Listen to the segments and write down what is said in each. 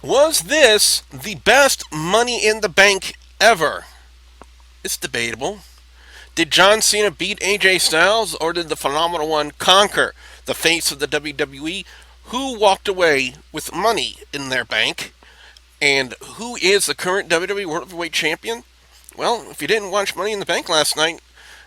Was this the best Money in the Bank ever? It's debatable. Did John Cena beat AJ Styles, or did the Phenomenal One conquer the face of the WWE? Who walked away with money in their bank? And who is the current WWE World Heavyweight Champion? Well, if you didn't watch Money in the Bank last night,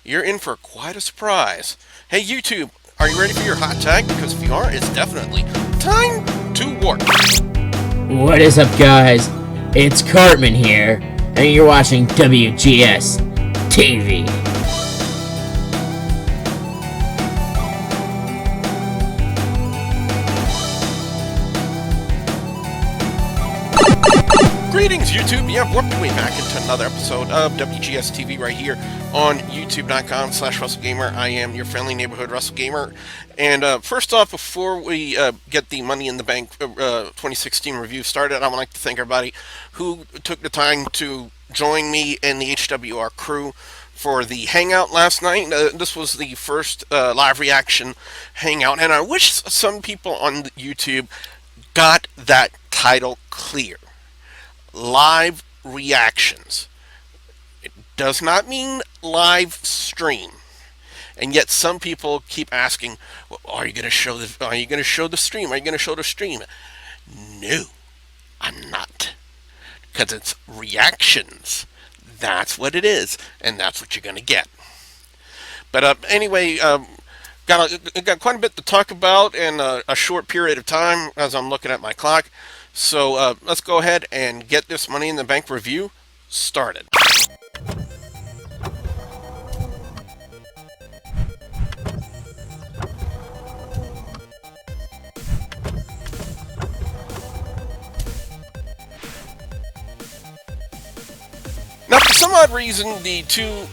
you're in for quite a surprise. Hey YouTube, are you ready for your hot tag? Because if you are, it's definitely time to work. What is up, guys? It's Corbin here, and you're watching WGS-TV. Greetings, YouTube. Yeah, warped your way back into another episode of WGS-TV right here on YouTube.com/WrestleGamer. I am your friendly neighborhood WrestleGamer. And first off, before we get the Money in the Bank 2016 review started, I would like to thank everybody who took the time to join me and the HWR crew for the hangout last night. This was the first live reaction hangout, and I wish some people on YouTube got that title clear. Live reactions. It does not mean live stream. And yet some people keep asking, well, are you going to show the stream? Are you going to show the stream? No, I'm not. Because it's reactions. That's what it is, and that's what you're going to get. But anyway, got quite a bit to talk about in a short period of time as I'm looking at my clock. So let's go ahead and get this Money in the Bank review started. Now, for some odd reason, the two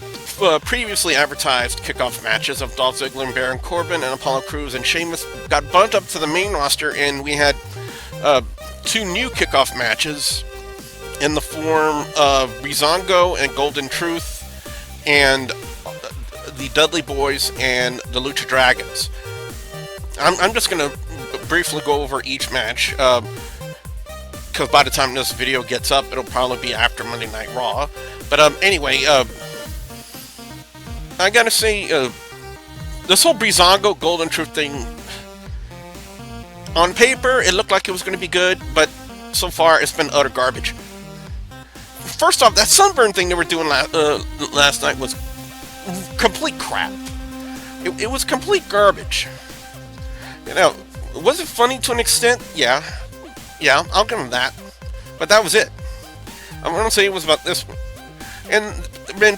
previously advertised kickoff matches of Dolph Ziggler and Baron Corbin and Apollo Crews and Sheamus got bumped up to the main roster, and we had two new kickoff matches in the form of Breezango and Golden Truth and the Dudley Boyz and the Lucha Dragons. I'm just going to briefly go over each match because by the time this video gets up, it'll probably be after Monday Night Raw. But anyway, I gotta say, this whole Breezango Golden Truth thing, on paper, it looked like it was going to be good, but so far, it's been utter garbage. First off, that sunburn thing they were doing last night was complete crap. It was complete garbage. You know, was it funny to an extent? Yeah, I'll give them that. But that was it. I'm going to say it was about this one. And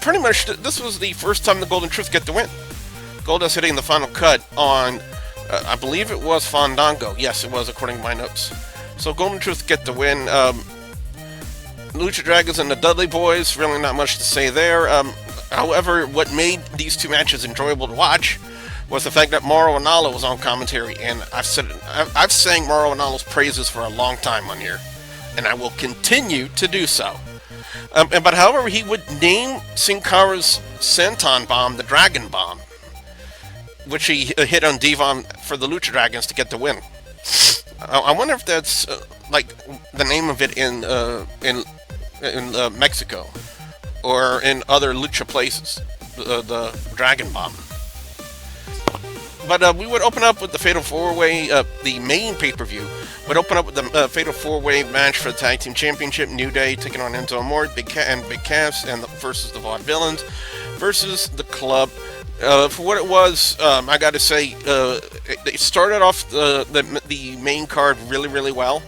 pretty much, this was the first time the Golden Truth get the win. Goldust hitting the final cut on, I believe it was Fandango. Yes, it was, according to my notes. So Golden Truth get the win. Lucha Dragons and the Dudley Boyz, really not much to say there. However, what made these two matches enjoyable to watch was the fact that Mauro Ranallo was on commentary, and I've sang Mauro Ranallo's praises for a long time on here, and I will continue to do so. But however, he would name Sin Cara's Senton Bomb the Dragon Bomb, which he hit on Devon for the Lucha Dragons to get the win. I wonder if that's like the name of it in Mexico or in other Lucha places, the Dragon Bomb. But we would open up with the Fatal 4-Way, the main pay-per-view would open up with the Fatal 4-Way match for the Tag Team Championship. New Day taking on Enzo, Amore, Big Cass, and versus the Vaudevillians versus the Club. For what it was, I got to say, it started off the main card really, really well.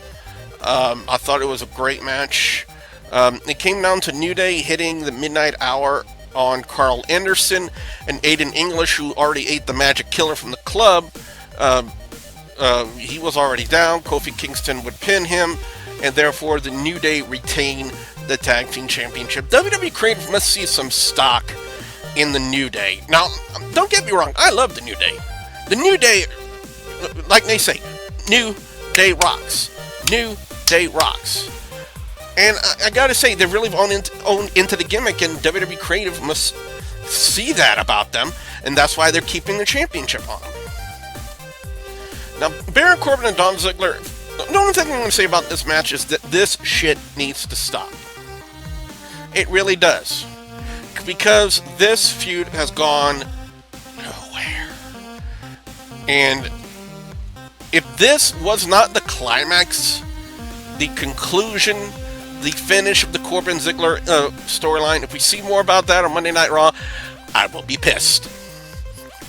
I thought it was a great match. It came down to New Day hitting the midnight hour on Carl Anderson and Aiden English, who already ate the Magic Killer from the Club. He was already down. Kofi Kingston would pin him, and therefore the New Day retain the Tag Team Championship. WWE Creative must see some stock in the New Day. Now, don't get me wrong, I love the New Day. The New Day, like they say, New Day rocks. New Day rocks. And I gotta say, they're really owned into the gimmick, and WWE Creative must see that about them, and that's why they're keeping the championship on them. Now, Baron Corbin and Dolph Ziggler The only thing I'm going to say about this match is that this shit needs to stop. It really does. Because this feud has gone nowhere. And if this was not the climax, the conclusion, the finish of the Corbin Ziggler storyline, if we see more about that on Monday Night Raw, I will be pissed.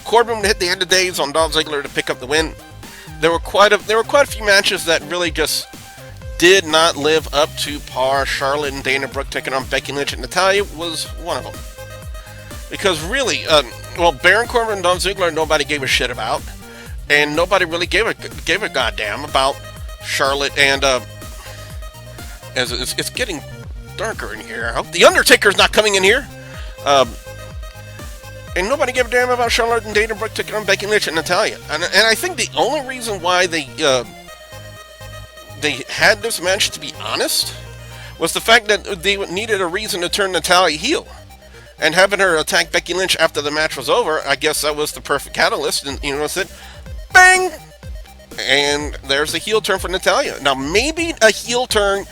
Corbin would hit the end of days on Dolph Ziggler to pick up the win. There were quite a few matches that really just did not live up to par. Charlotte and Dana Brooke taking on Becky Lynch and Natalya was one of them. Because really, Baron Corbin and Dolph Ziggler, nobody gave a shit about. And nobody really gave a goddamn about Charlotte and, as it's getting darker in here. I hope the Undertaker's not coming in here. And nobody gave a damn about Charlotte and Dana Brooke taking on Becky Lynch and Natalya. And I think the only reason why they had this match, to be honest, was the fact that they needed a reason to turn Natalya heel. And having her attack Becky Lynch after the match was over, I guess that was the perfect catalyst. And you know what I said? Bang! And there's a heel turn for Natalya. Now, maybe a heel turn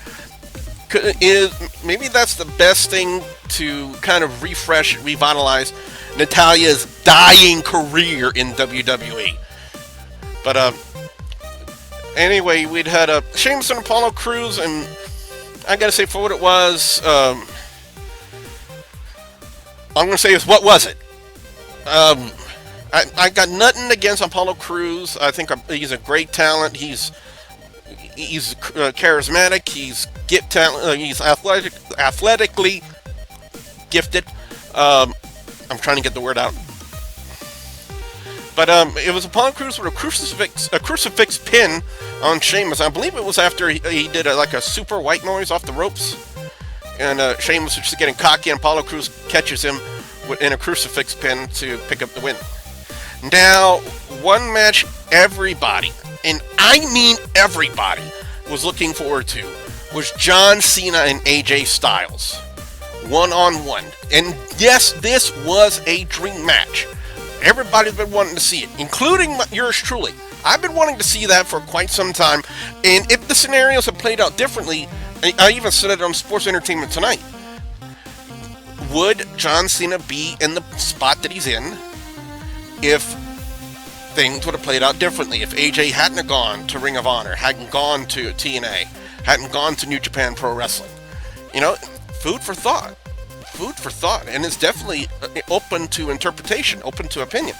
maybe that's the best thing to kind of refresh, revitalize Natalya's dying career in WWE. But anyway, we'd had Sheamus and Apollo Crews, and I gotta say, for what it was, I'm gonna say is, what was it? I got nothing against Apollo Crews. I think he's a great talent. He's charismatic. He's he's athletically gifted. I'm trying to get the word out. But it was Apollo Crews with a crucifix pin on Sheamus. I believe it was after he did a super white noise off the ropes, and Sheamus was just getting cocky, and Apollo Crews catches him in a crucifix pin to pick up the win. Now, one match everybody, and I mean everybody, was looking forward to was John Cena and AJ Styles, one-on-one. And yes, this was a dream match. Everybody's been wanting to see it, including yours truly. I've been wanting to see that for quite some time, and if the scenarios had played out differently, I even said it on Sports Entertainment Tonight, would John Cena be in the spot that he's in if things would have played out differently? If AJ hadn't gone to Ring of Honor, hadn't gone to TNA, hadn't gone to New Japan Pro Wrestling. You know, food for thought. Food for thought. And it's definitely open to interpretation, open to opinion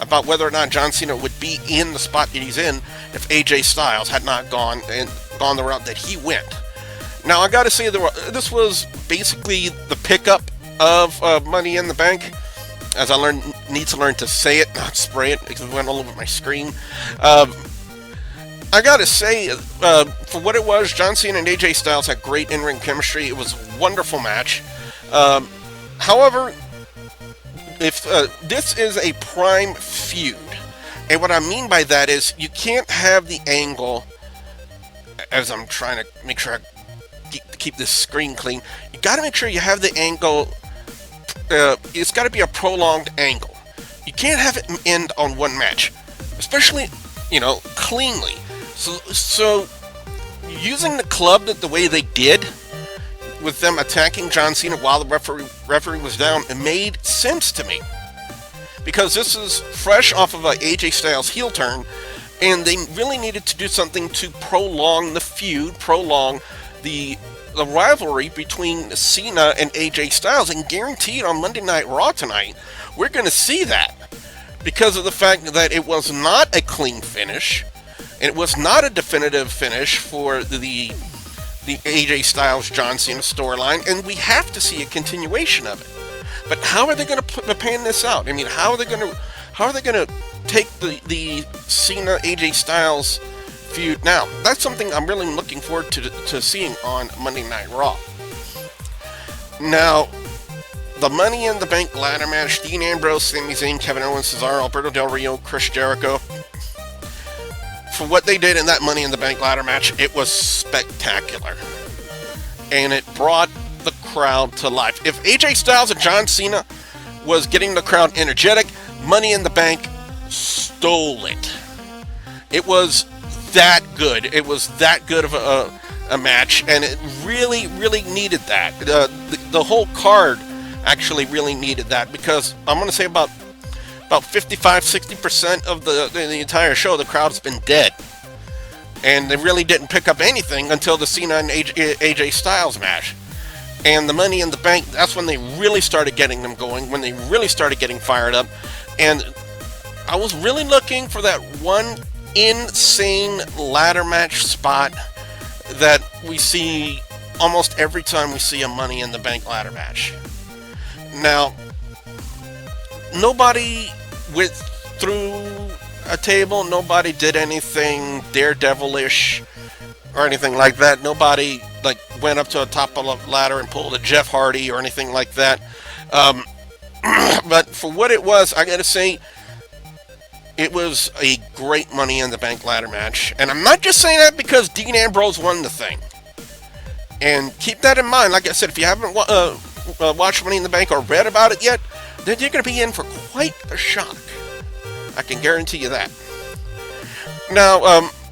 about whether or not John Cena would be in the spot that he's in if AJ Styles had not gone the route that he went. Now, I gotta say, this was basically the pickup of Money in the Bank, as I need to learn to say it, not spray it, because it went all over my screen. I gotta say, for what it was, John Cena and AJ Styles had great in-ring chemistry. It was a wonderful match. However, if this is a prime feud, and what I mean by that is you can't have the angle, as I'm trying to make sure I keep this screen clean, you gotta make sure you have the angle, it's gotta be a prolonged angle. You can't have it end on one match, especially, cleanly. So using the club the way they did, with them attacking John Cena while the referee was down, it made sense to me. Because this is fresh off of a AJ Styles heel turn, and they really needed to do something to prolong the feud, prolong the rivalry between Cena and AJ Styles, and guaranteed on Monday Night Raw tonight, we're going to see that. Because of the fact that it was not a clean finish, and it was not a definitive finish for the AJ Styles John Cena storyline, and we have to see a continuation of it. But how are they going to pan this out? I mean, how are they going to take the Cena AJ Styles feud now? That's something I'm really looking forward to seeing on Monday Night Raw. Now, the Money in the Bank ladder match: Dean Ambrose, Sami Zayn, Kevin Owens, Cesaro, Alberto Del Rio, Chris Jericho. For what they did in that Money in the Bank ladder match, it was spectacular. And it brought the crowd to life. If AJ Styles and John Cena was getting the crowd energetic, Money in the Bank stole it. It was that good. It was that good of a match, and it really, really needed that. The whole card actually really needed that, because I'm going to say about 55-60% of the entire show, the crowd's been dead. And they really didn't pick up anything until the Cena and AJ Styles match. And the Money in the Bank, that's when they really started getting them going, when they really started getting fired up. And I was really looking for that one insane ladder match spot that we see almost every time we see a Money in the Bank ladder match. Now, nobody went through a table, nobody did anything daredevilish or anything like that. Nobody like went up to the top of the ladder and pulled a Jeff Hardy or anything like that. But for what it was, I gotta say, it was a great Money in the Bank ladder match. And I'm not just saying that because Dean Ambrose won the thing. And keep that in mind. Like I said, if you haven't watched Money in the Bank or read about it yet, then you're going to be in for quite a shock. I can guarantee you that. Now,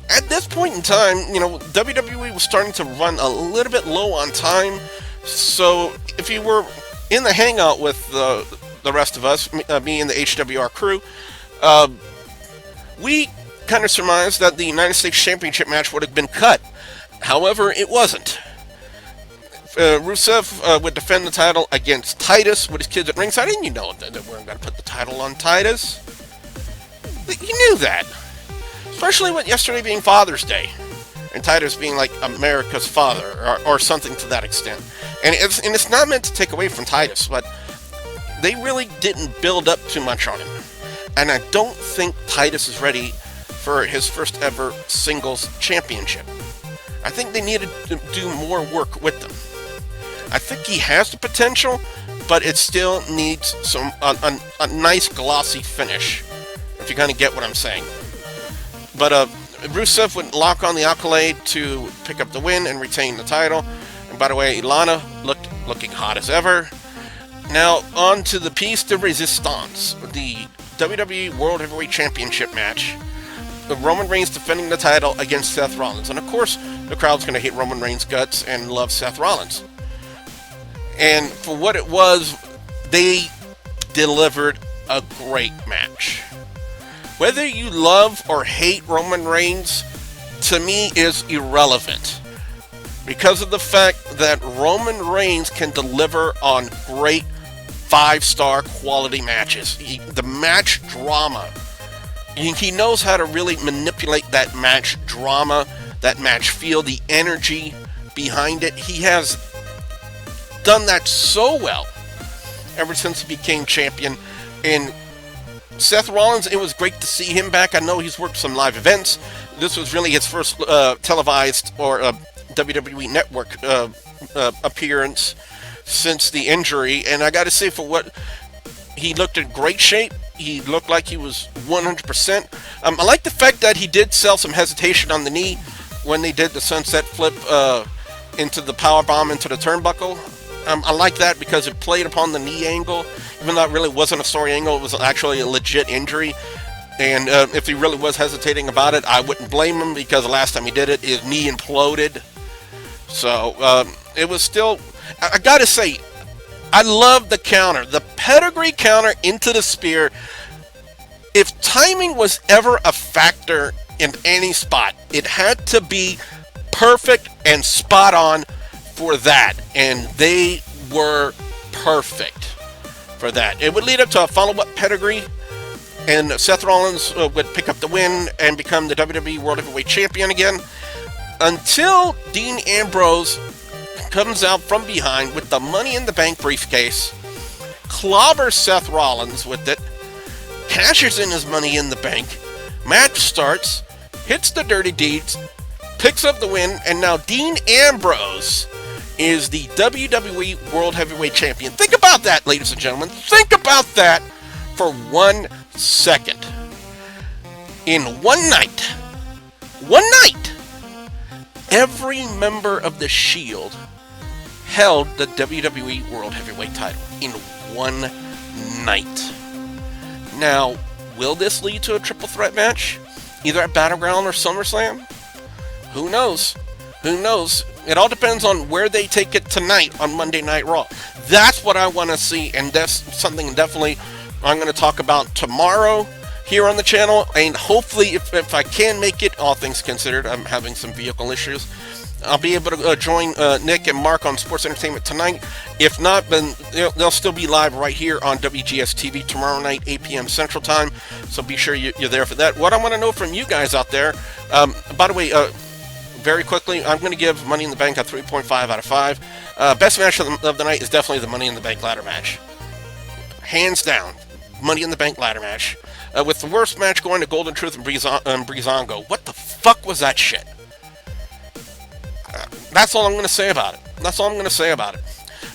at this point in time, WWE was starting to run a little bit low on time. So if you were in the hangout with the rest of us, me and the HWR crew, we kind of surmised that the United States Championship match would have been cut. However, it wasn't. Rusev would defend the title against Titus with his kids at ringside. Didn't you know that we weren't going to put the title on Titus? You knew that. Especially with yesterday being Father's Day. And Titus being like America's father, or something to that extent. And it's not meant to take away from Titus, but they really didn't build up too much on him. And I don't think Titus is ready for his first ever singles championship. I think they needed to do more work with them. I think he has the potential, but it still needs a nice glossy finish, if you kind of get what I'm saying. But Rusev would lock on the accolade to pick up the win and retain the title. And by the way, Ilana looking hot as ever. Now on to the piece de resistance, the WWE World Heavyweight Championship match. Roman Reigns defending the title against Seth Rollins. And of course, the crowd's going to hate Roman Reigns' guts and love Seth Rollins. And for what it was, they delivered a great match. Whether you love or hate Roman Reigns, to me, is irrelevant. Because of the fact that Roman Reigns can deliver on great 5-star quality matches. The match drama. He knows how to really manipulate that match drama, that match feel, the energy behind it. He has done that so well ever since he became champion. And Seth Rollins, it was great to see him back. I know he's worked some live events. This was really his first televised or WWE Network appearance since the injury. And I got to say, for what he looked in great shape. He looked like he was 100%. I like the fact that he did sell some hesitation on the knee when they did the sunset flip into the powerbomb into the turnbuckle. I like that because it played upon the knee angle. Even though it really wasn't a story angle, it was actually a legit injury. And if he really was hesitating about it, I wouldn't blame him, because the last time he did it, his knee imploded. So it was still... I gotta say, I love the counter. The pedigree counter into the spear. If timing was ever a factor in any spot, it had to be perfect and spot on for that. And they were perfect for that. It would lead up to a follow-up pedigree, and Seth Rollins would pick up the win and become the WWE World Heavyweight Champion again, until Dean Ambrose comes out from behind with the Money in the Bank briefcase, clobbers Seth Rollins with it, cashes in his Money in the Bank, match starts, hits the Dirty Deeds, picks up the win, and now Dean Ambrose is the WWE World Heavyweight Champion. Think about that, ladies and gentlemen. Think about that for 1 second. In one night, every member of the Shield held the WWE World Heavyweight title in one night. Now, will this lead to a triple threat match? Either at Battleground or SummerSlam? Who knows? Who knows? It all depends on where they take it tonight on Monday Night Raw. That's what I want to see, and that's something definitely I'm going to talk about tomorrow here on the channel. And hopefully, if I can make it, all things considered, I'm having some vehicle issues, I'll be able to join Nick and Mark on Sports Entertainment tonight. If not, then they'll still be live right here on WGS-TV tomorrow night, 8 p.m. Central Time. So be sure you're there for that. What I want to know from you guys out there, by the way, very quickly, I'm going to give Money in the Bank a 3.5 out of 5. Best match of the night is definitely the Money in the Bank ladder match. Hands down, Money in the Bank ladder match. With the worst match going to Golden Truth and Breezango. What the fuck was that shit? That's all I'm going to say about it. That's all I'm going to say about it.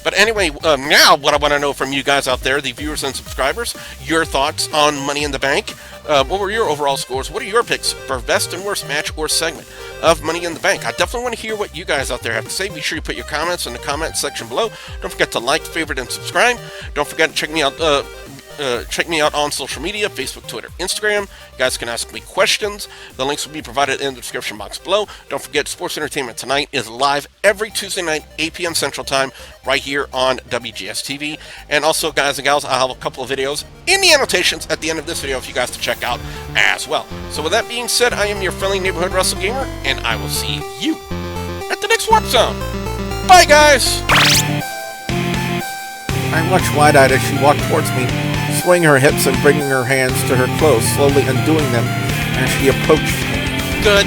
But anyway, now what I want to know from you guys out there, the viewers and subscribers, your thoughts on Money in the Bank. What were your overall scores? What are your picks for best and worst match or segment of Money in the Bank? I definitely want to hear what you guys out there have to say. Be sure you put your comments in the comment section below. Don't forget to like, favorite, and subscribe. Don't forget to check me out on social media, Facebook, Twitter, Instagram. You guys can ask me questions. The links will be provided in the description box below. Don't forget, Sports Entertainment Tonight is live every Tuesday night, 8 p.m. Central Time, right here on WGS-TV. And also, guys and gals, I'll have a couple of videos in the annotations at the end of this video for you guys to check out as well. So with that being said, I am your friendly neighborhood wrestle gamer, and I will see you at the next Warp Zone. Bye, guys! I watched wide-eyed as she walked towards me, swaying her hips and bringing her hands to her clothes, slowly undoing them as she approached me. Good.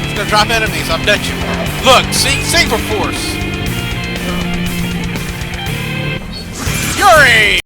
It's gonna drop enemies, I bet you. Look, see? Saber Force! Fury!